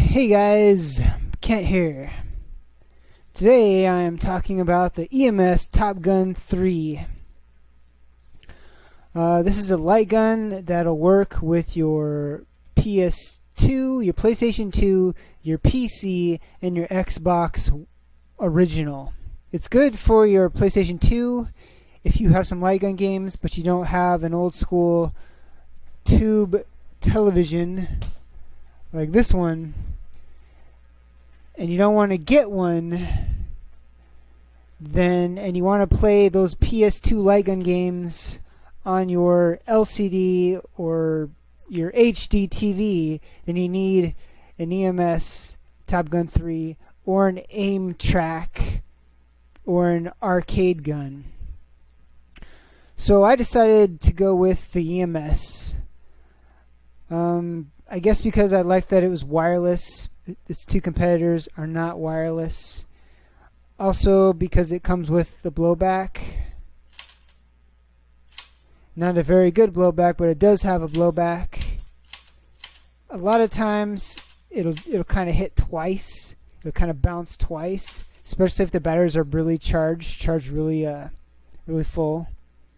Hey guys, Kent here. Today I am talking about the EMS Top Gun 3. This is a light gun that'll work with your PS2, your PlayStation 2, your PC, and your Xbox original. It's good for your PlayStation 2 if you have some light gun games, but you don't have an old school tube television like this one, and you don't want to get one, and you want to play those PS2 light gun games on your LCD or your HDTV, then you need an EMS Top Gun 3 or an aim track or an arcade gun. So I decided to go with the EMS. I guess because I liked that it was wireless. Its two competitors are not wireless. Also because it comes with the blowback. Not a very good blowback, but it does have a blowback. A lot of times it'll kind of hit twice. It'll kind of bounce twice, especially if the batteries are really charged really full.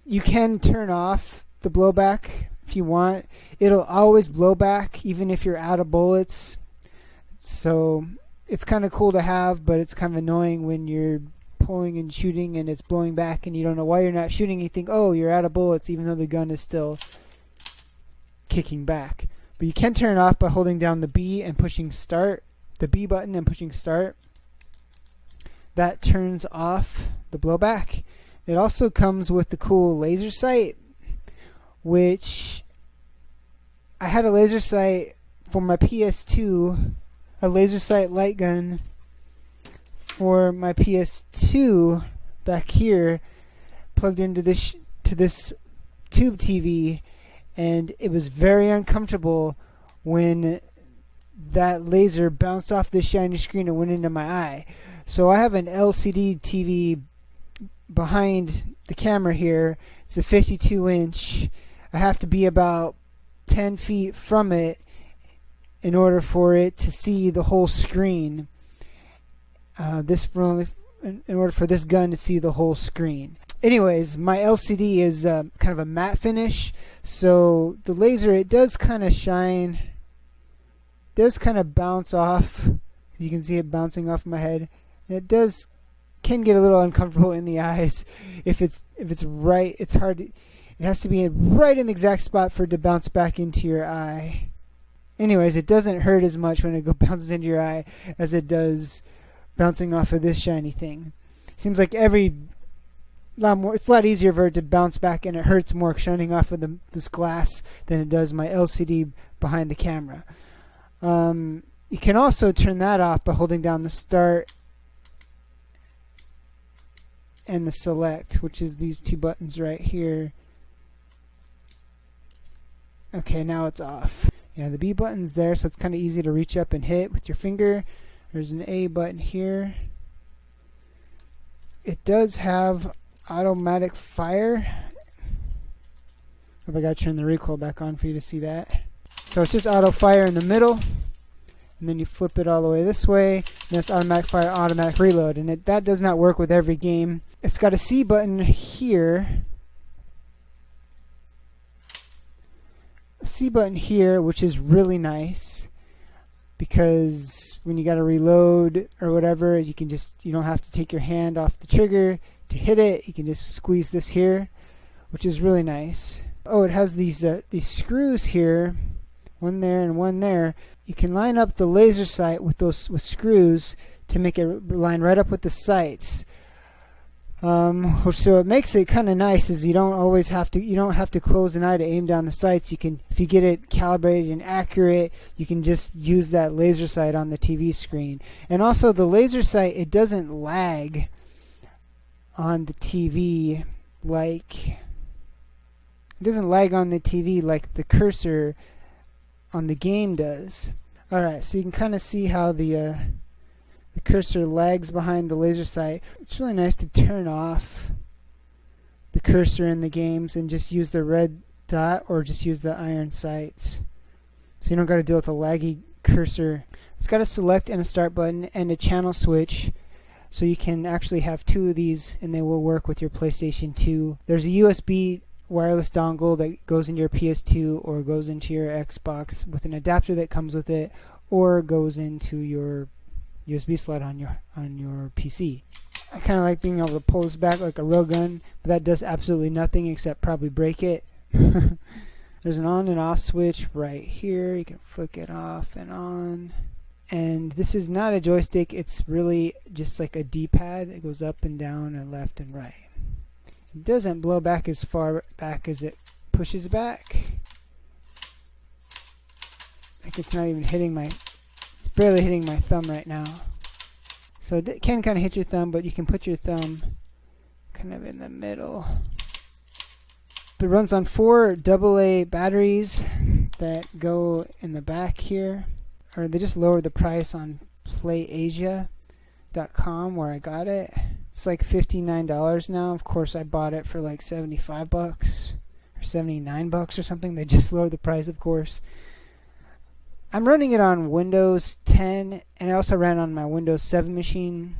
You can turn off the blowback if you want. It'll always blow back even if you're out of bullets. So it's kind of cool to have, but it's kind of annoying when you're pulling and shooting and it's blowing back and you don't know why you're not shooting. You think, oh, you're out of bullets, even though the gun is still kicking back. But you can turn it off by holding down the B and pushing start, the B button and pushing start. That turns off the blowback. It also comes with the cool laser sight, which I had a laser sight for my PS2, a laser sight light gun for my PS2 back here, plugged into this tube TV, and it was very uncomfortable when that laser bounced off this shiny screen and went into my eye. So I have an LCD TV behind the camera here. It's a 52-inch. I have to be about 10 feet from it in order for it to see the whole screen. In order for this gun to see the whole screen. Anyways, my LCD is kind of a matte finish, so the laser, it does kind of shine, does kind of bounce off. You can see it bouncing off my head, and it can get a little uncomfortable in the eyes. If it's right, it's hard to, it has to be right in the exact spot for it to bounce back into your eye. Anyways, it doesn't hurt as much when it bounces into your eye as it does bouncing off of this shiny thing. Seems like it's a lot easier for it to bounce back, and it hurts more shining off of this glass than it does my LCD behind the camera. You can also turn that off by holding down the start and the select, which is these two buttons right here. Okay, now it's off. Yeah, the B button's there, so it's kind of easy to reach up and hit with your finger. There's an A button here. It does have automatic fire. Hope I gotta turn the recoil back on for you to see that. So it's just auto fire in the middle, and then you flip it all the way this way, and that's automatic fire, automatic reload. And that does not work with every game. It's got a C button here. A C button here, which is really nice, because when you got to reload or whatever, you don't have to take your hand off the trigger to hit it. You can just squeeze this here, which is really nice. Oh, it has these screws here, one there and one there. You can line up the laser sight with screws to make it line right up with the sights. So it makes it kind of nice, is you don't have to close an eye to aim down the sights. You can, if you get it calibrated and accurate, you can just use that laser sight on the TV screen. And also the laser sight, it doesn't lag on the TV like the cursor on the game does. Alright, so you can kind of see how the cursor lags behind the laser sight. It's really nice to turn off the cursor in the games and just use the red dot or just use the iron sights. So you don't got to deal with a laggy cursor. It's got a select and a start button and a channel switch, so you can actually have two of these and they will work with your PlayStation 2. There's a USB wireless dongle that goes into your PS2 or goes into your Xbox with an adapter that comes with it, or goes into your USB slot on your PC. I kind of like being able to pull this back like a real gun, but that does absolutely nothing except probably break it. There's an on and off switch right here. You can flick it off and on. And this is not a joystick, it's really just like a D-pad. It goes up and down and left and right. It doesn't blow back as far back as it pushes back. Like it's not even hitting my, it's barely hitting my thumb right now. So it can kind of hit your thumb, but you can put your thumb kind of in the middle. It runs on 4 AA batteries that go in the back here. Or they just lowered the price on PlayAsia.com where I got it. It's like $59 now. Of course, I bought it for like $75 or $79 or something. They just lowered the price, of course. I'm running it on Windows 10, and I also ran on my Windows 7 machine.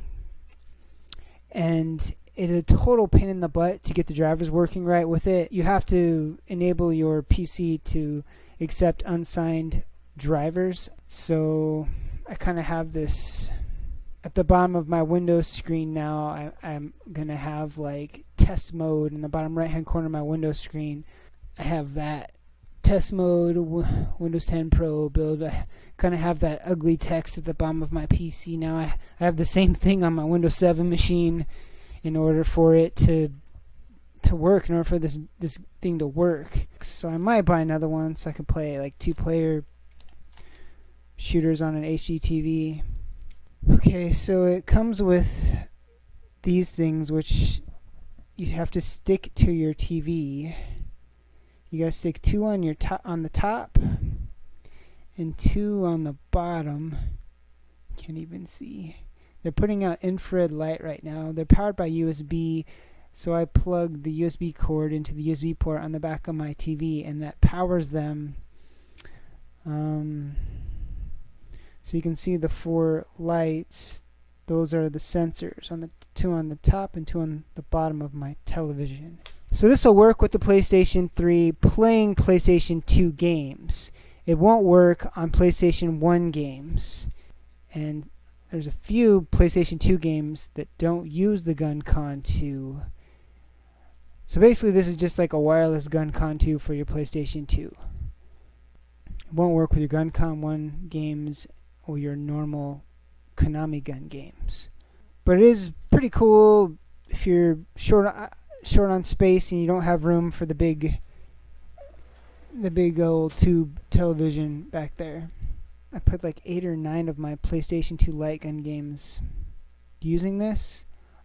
And it is a total pain in the butt to get the drivers working right with it. You have to enable your PC to accept unsigned drivers. So I kind of have this at the bottom of my Windows screen now. I'm gonna have like test mode in the bottom right hand corner of my Windows screen. I have that test mode, Windows 10 Pro build. I kind of have that ugly text at the bottom of my PC now. I have the same thing on my Windows 7 machine in order for it to work, in order for this thing to work. So I might buy another one so I can play like 2-player shooters on an HDTV. Okay, so it comes with these things which you have to stick to your TV. You gotta stick 2 on your on the top and 2 on the bottom. Can't even see. They're putting out infrared light right now. They're powered by USB, so I plug the USB cord into the USB port on the back of my TV, and that powers them. So you can see the 4 lights. Those are the sensors, on the 2 on the top and 2 on the bottom of my television. So this will work with the PlayStation 3 playing PlayStation 2 games. It won't work on PlayStation 1 games. And there's a few PlayStation 2 games that don't use the GunCon 2. So basically this is just like a wireless GunCon 2 for your PlayStation 2. It won't work with your GunCon 1 games or your normal Konami gun games. But it is pretty cool if you're short on space and you don't have room for the big old tube television back there. I put like 8 or 9 of my PlayStation 2 light gun games using this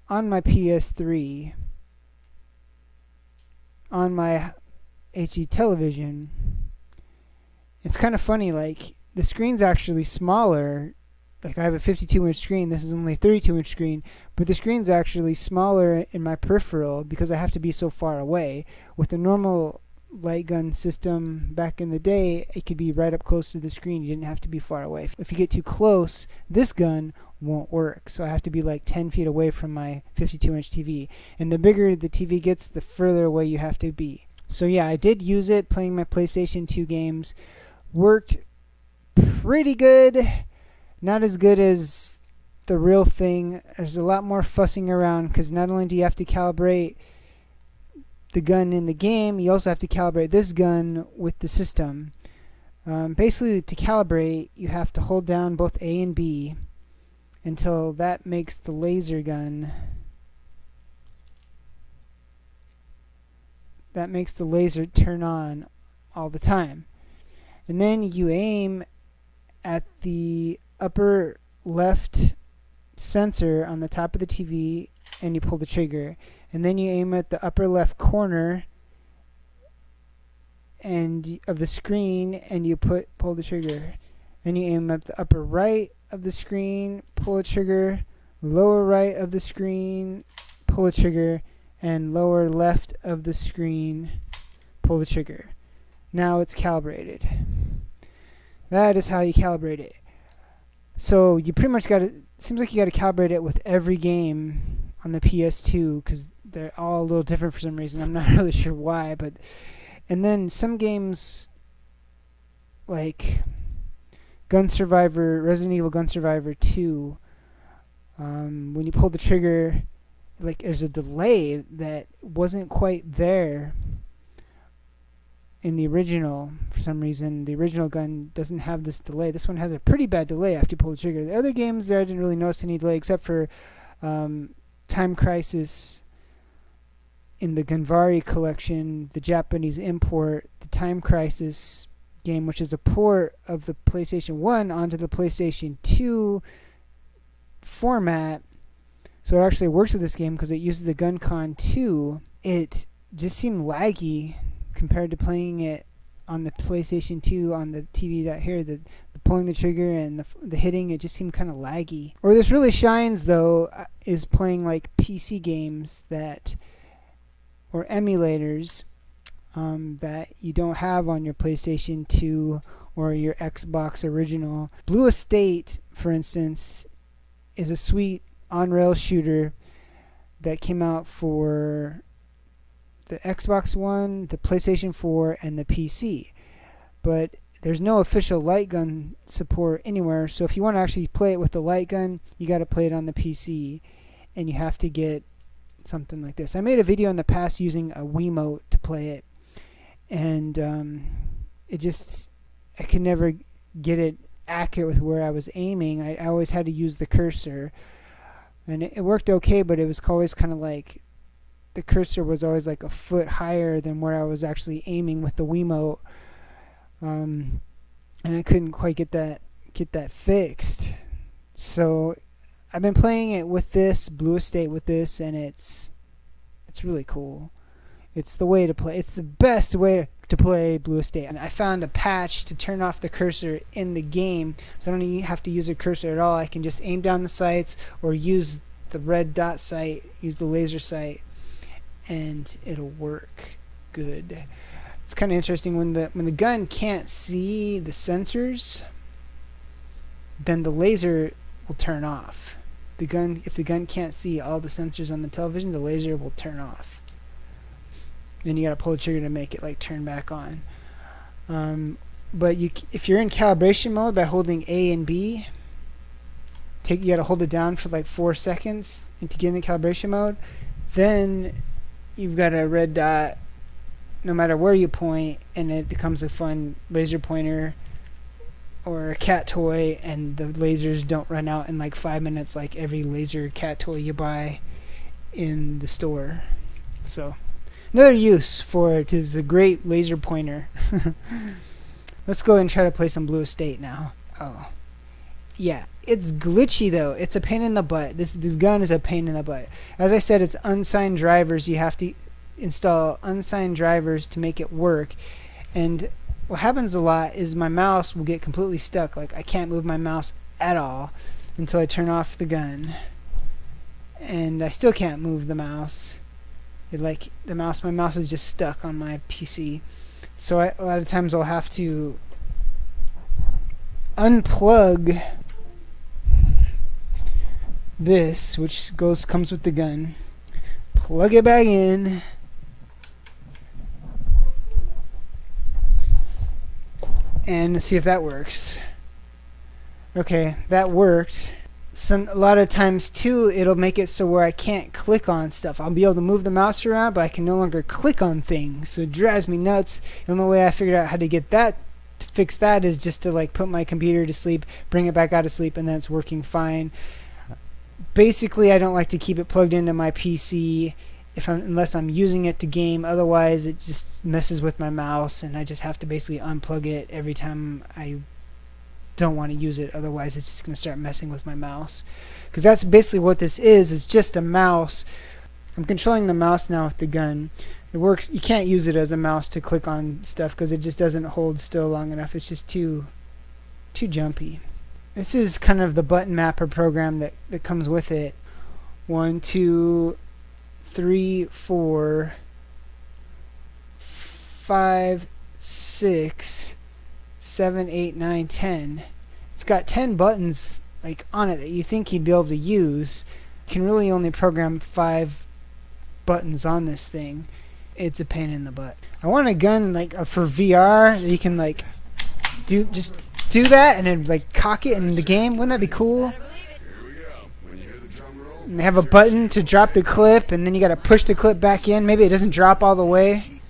on my PS3 on my HD television. It's kind of funny, like the screen's actually smaller. Like I have a 52-inch screen, this is only a 32-inch screen, but the screen's actually smaller in my peripheral because I have to be so far away. With the normal light gun system back in the day, it could be right up close to the screen. You didn't have to be far away. If you get too close, this gun won't work. So I have to be like 10 feet away from my 52-inch TV. And the bigger the TV gets, the further away you have to be. So yeah, I did use it playing my PlayStation 2 games. Worked pretty good. Not as good as the real thing. There's a lot more fussing around because not only do you have to calibrate the gun in the game, you also have to calibrate this gun with the system. Basically, to calibrate, you have to hold down both A and B until that makes the laser gun. That makes the laser turn on all the time. And then you aim at the upper left sensor on the top of the TV and you pull the trigger. And then you aim at the upper left corner and of the screen and you pull the trigger. Then you aim at the upper right of the screen, pull the trigger, lower right of the screen, pull the trigger, and lower left of the screen, pull the trigger. Now it's calibrated. That is how you calibrate it. So you pretty much got to, seems like you got to calibrate it with every game on the PS2 because they're all a little different for some reason. I'm not really sure why, but and then some games like Gun Survivor, Resident Evil Gun Survivor 2, when you pull the trigger, like there's a delay that wasn't quite there in the original. For some reason, the original gun doesn't have this delay. This one has a pretty bad delay after you pull the trigger. The other games there, I didn't really notice any delay except for Time Crisis in the Gunvari collection, the Japanese import, the Time Crisis game, which is a port of the PlayStation 1 onto the PlayStation 2 format. So it actually works with this game because it uses the GunCon 2. It just seemed laggy compared to playing it on the PlayStation 2 on the TV out here. The pulling the trigger and the hitting, it just seemed kind of laggy. Where this really shines, though, is playing like PC games that, or emulators, that you don't have on your PlayStation 2 or your Xbox original. Blue Estate, for instance, is a sweet on-rail shooter that came out for the Xbox One, the PlayStation 4, and the PC. But there's no official light gun support anywhere, so if you want to actually play it with the light gun, you got to play it on the PC, and you have to get something like this. I made a video in the past using a Wiimote to play it, and I could never get it accurate with where I was aiming. I always had to use the cursor, and it worked okay, but it was always kind of like the cursor was always like a foot higher than where I was actually aiming with the Wiimote, and I couldn't quite get that fixed. So I've been playing it with this Blue Estate with this, and it's really cool. It's the way to play. It's the best way to play Blue Estate. And I found a patch to turn off the cursor in the game, so I don't even have to use a cursor at all. I can just aim down the sights or use the red dot sight, use the laser sight, and it'll work good. It's kind of interesting when the gun can't see the sensors, then the laser will turn off. If the gun can't see all the sensors on the television, the laser will turn off. Then you gotta pull the trigger to make it like turn back on. But if you're in calibration mode by holding A and B, you gotta hold it down for like 4 seconds and to get into calibration mode. Then you've got a red dot no matter where you point, and it becomes a fun laser pointer or a cat toy, and the lasers don't run out in like 5 minutes like every laser cat toy you buy in the store. So another use for it is a great laser pointer. Let's go and try to play some Blue Estate now. Oh, yeah, it's glitchy though. It's a pain in the butt. This gun is a pain in the butt. As I said, it's unsigned drivers. You have to install unsigned drivers to make it work. And what happens a lot is my mouse will get completely stuck. Like I can't move my mouse at all until I turn off the gun, and I still can't move the mouse. My mouse is just stuck on my PC. So a lot of times I'll have to unplug this, which comes with the gun, plug it back in, and see if that works. Okay, that worked. A lot of times too, it'll make it so where I can't click on stuff. I'll be able to move the mouse around, but I can no longer click on things. So it drives me nuts. The only way I figured out how to get that, to fix that, is just to like put my computer to sleep, bring it back out of sleep, and then it's working fine. Basically, I don't like to keep it plugged into my PC unless I'm using it to game. Otherwise, it just messes with my mouse, and I just have to basically unplug it every time I don't want to use it. Otherwise, it's just going to start messing with my mouse. Because that's basically what this is. It's just a mouse. I'm controlling the mouse now with the gun. It works. You can't use it as a mouse to click on stuff because it just doesn't hold still long enough. It's just too jumpy. This is kind of the button mapper program that comes with it. 1, 2, 3, 4, 5, 6, 7, 8, 9, 10. It's got 10 buttons like on it that you think you'd be able to use. You can really only program 5 buttons on this thing. It's a pain in the butt. I want a gun like for VR that you can like do that and then like cock it in the game. Wouldn't that be cool? And they have a button to drop the clip, and then you gotta push the clip back in. Maybe it doesn't drop all the way,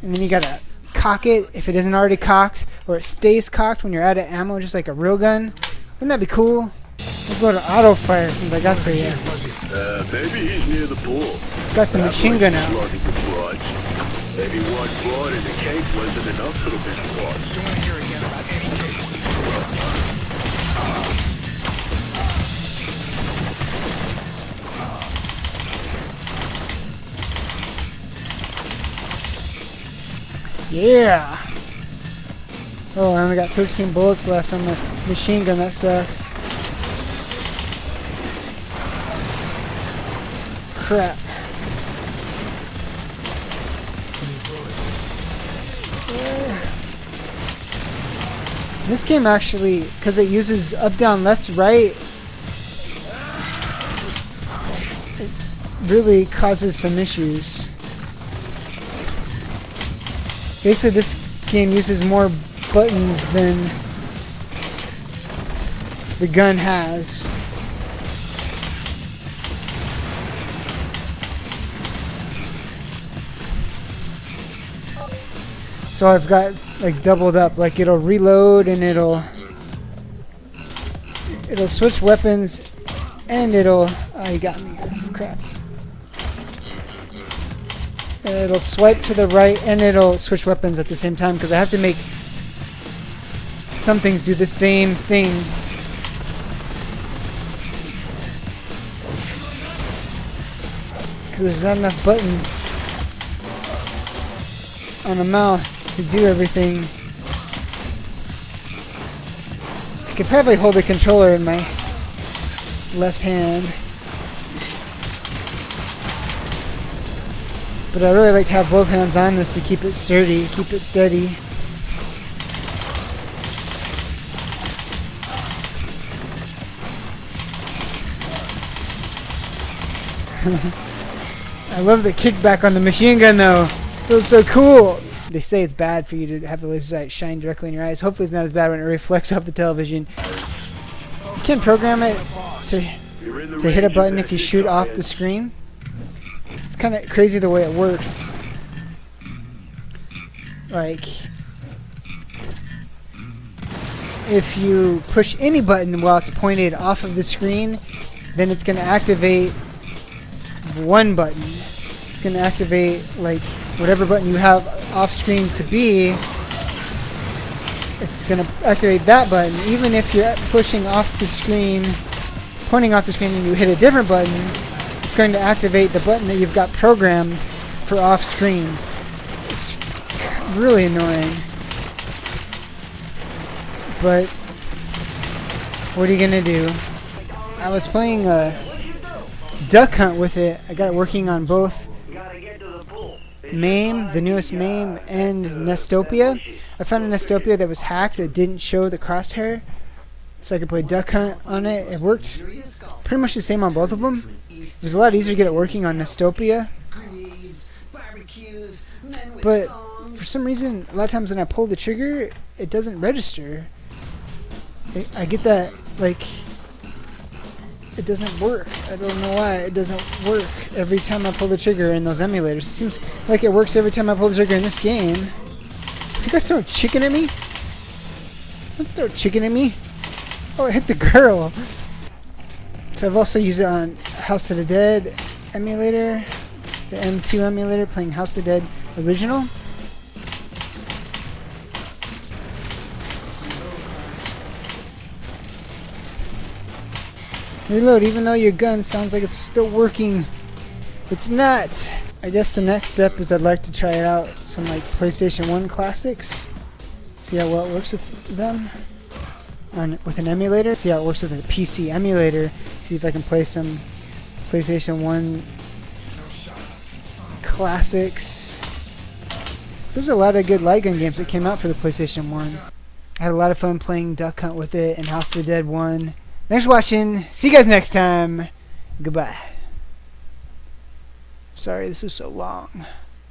and then you gotta cock it if it isn't already cocked, or it stays cocked when you're out of ammo, just like a real gun. Wouldn't that be cool? Let's go to auto fire since I got for you. Maybe he's near the pool. Got the machine gun out. Maybe one blood in the cake wasn't enough for the big boss. Don't want to hear again about any case. Yeah! Oh, I only got 13 bullets left on the machine gun. That sucks. Crap. This game actually, because it uses up, down, left, right, it really causes some issues. Basically, this game uses more buttons than the gun has. So I've got like doubled up, like it'll reload and it'll switch weapons and it'll, oh, you got me, crap. It'll swipe to the right and it'll switch weapons at the same time because I have to make some things do the same thing. Because there's not enough buttons on a mouse to do everything. I could probably hold the controller in my left hand. But I really like to have both hands on this to keep it sturdy, keep it steady. I love the kickback on the machine gun though. It feels so cool. They say it's bad for you to have the laser sight shine directly in your eyes. Hopefully it's not as bad when it reflects off the television. You can program it to hit a button if you shoot off the screen. It's kind of crazy the way it works. Like, if you push any button while it's pointed off of the screen, then it's going to activate one button. It's going to activate like whatever button you have off screen to be. It's going to activate that button. Even if you're pushing off the screen, pointing off the screen, and you hit a different button, it's going to activate the button that you've got programmed for off screen. It's really annoying. But what are you going to do? I was playing Duck Hunt with it. I got it working on both MAME, the newest MAME, and Nestopia. I found a Nestopia that was hacked that didn't show the crosshair, so I could play Duck Hunt on it. It worked pretty much the same on both of them. It was a lot easier to get it working on Nestopia. But for some reason, a lot of times when I pull the trigger, it doesn't register. I get that, like, it doesn't work. I don't know why it doesn't work every time I pull the trigger in those emulators. It seems like it works every time I pull the trigger in this game. You guys throw chicken at me? Don't throw chicken at me. Oh, I hit the girl. So I've also used it on House of the Dead emulator, the M2 emulator, playing House of the Dead original. Reload, even though your gun sounds like it's still working. It's not. I guess the next step is I'd like to try out some like PlayStation 1 classics. See how well it works with them with an emulator. See how it works with a PC emulator. See if I can play some PlayStation 1 classics So there's a lot of good light gun games that came out for the PlayStation 1. I had a lot of fun playing Duck Hunt with it and House of the Dead 1. Thanks for watching. See you guys next time. Goodbye. Sorry this is so long.